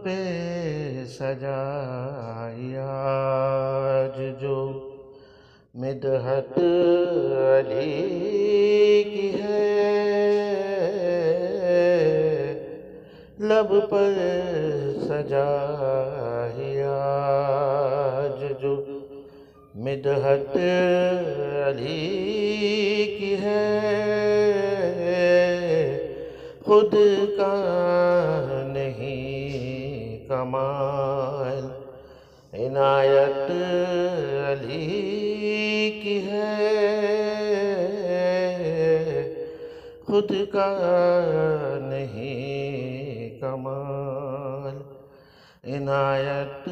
پہ سجائی آج جو مدحت علی کی ہے، لب پر سجائی آج جو مدحت علی کی ہے، خود کا نہیں کمال عنایت علی کی ہے، خود کا نہیں کمال عنایت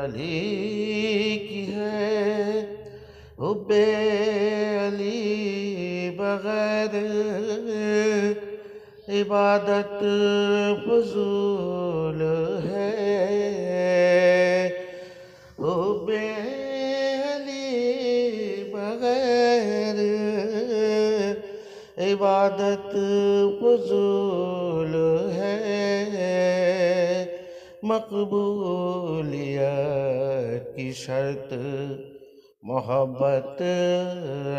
علی کی ہے، حب علی بغیر عبادت فضول ہے، حب علی بغیر عبادت فضول ہے، مقبولیت کی شرط محبت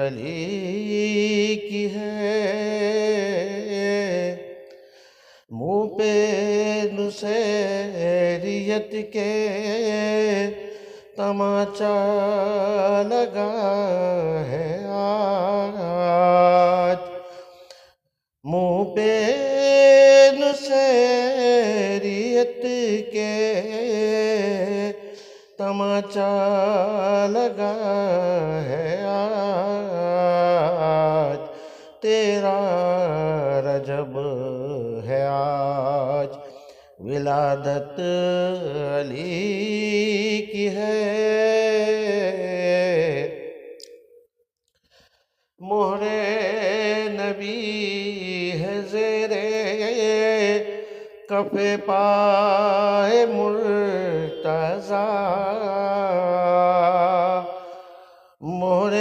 علی کی ہے، منہ پہ نصیریت کے تماچا لگا ہے آج، منہ پہ نصیریت کے تماچا لگا ہے آج، تیرا رجب ہے آج، ولادت علی کی ہے، مہر نبی ہے زیر کف پائے مرتضیٰ، مہر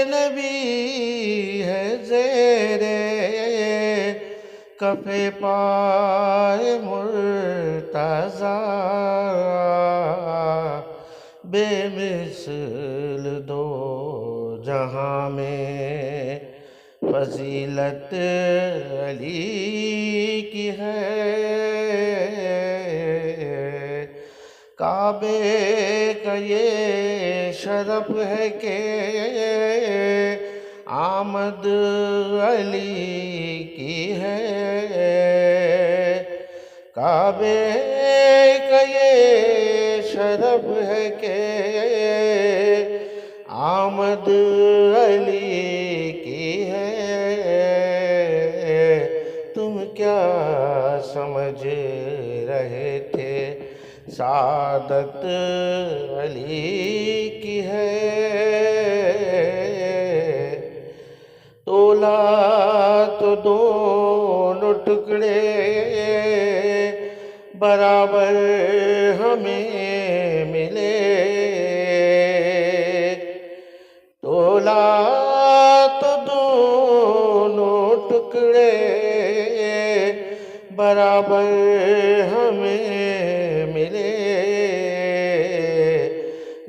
نبی ہے زیر کف پائے مرتضیٰ، بے مثل دو جہاں میں فضیلت علی کی ہے، کعبے کا یہ شرف ہے کہ آمد علی کی ہے، کعبے کا یہ شرف ہے کہ آمد علی کی ہے، تم کیا سمجھ رہے تھے سعادت علی کی ہے، تولا تو دونوں ٹکڑے برابر ہمیں ملے، تولا تو دونوں ٹکڑے برابر ہمیں ملے،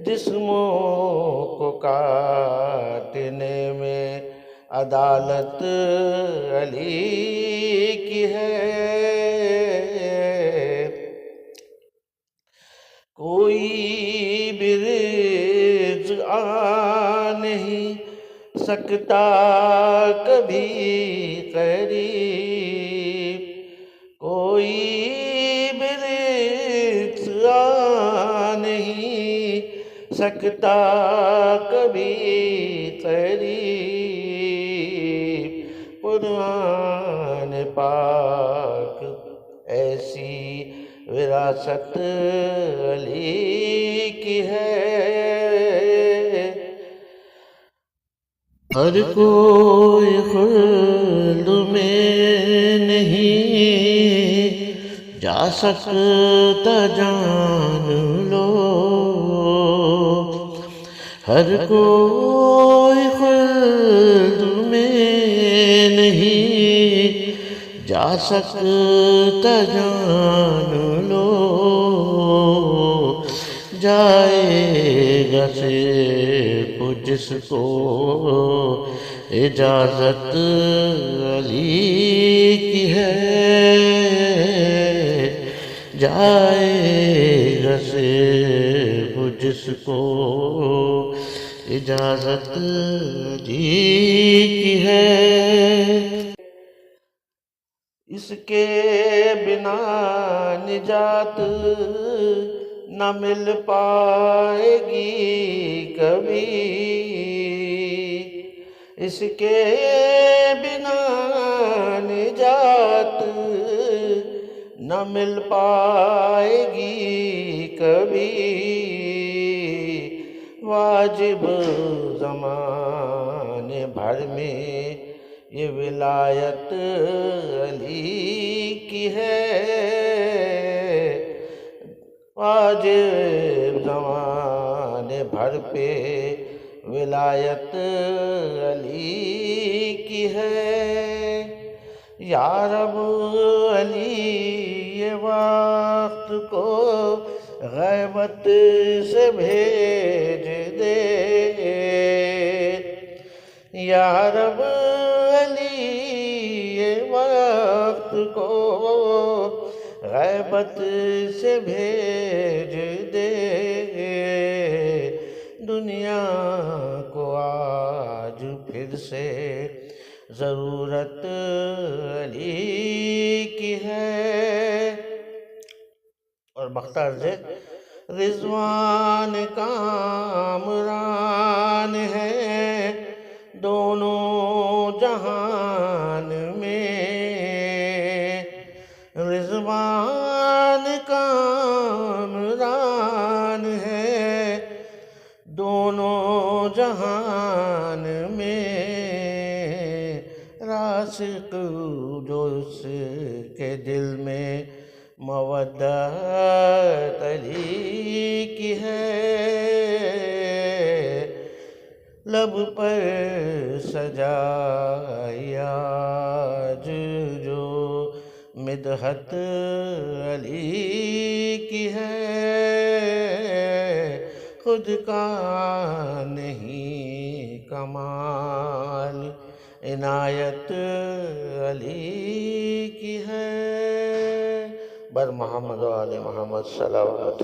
جسموں کو کاٹنے میں عدالت علی کی ہے، کوئی بھی رجوع نہیں سکتا کبھی قریب، کوئی بھی رجوع نہیں سکتا کبھی قریب، قرآن پاک ایسی وراثت علی کی ہے، ہر کوئی خلد میں نہیں جا سکتا، جان لو، ہر کوئی خلد میں نہیں جا سکتا، جان صرف جس کو اجازت علی کی ہے، جائے گا صرف جس کو اجازت علی کی ہے۔ اس کے بنا نجات نہ مل پائے گی کبھی، اس کے بنا نجات نہ مل پائے گی کبھی، واجب زمانے بھر میں یہ ولایت علی کی ہے، واجب زمانے بھر پہ ولایت علی کی ہے۔ یا رب علی یہ وقت کو غیبت سے بھیج دے، یا رب علی یہ وقت کو غیبت سے بھیج دے، دنیا کو آج پھر سے ضرورت علی کی ہے۔ اور بختار سے رضوان کامران ہے دونوں جہان میں، رضوان کامران ہے دونوں جہان میں، راسخ جو اس کے دل میں مودت علی کی ہے، لب پر سجائی آج جو مدحت علی کی ہے، خود کا نہیں کمال عنایت علی کی ہے۔ بر محمد و آل محمد صلوات۔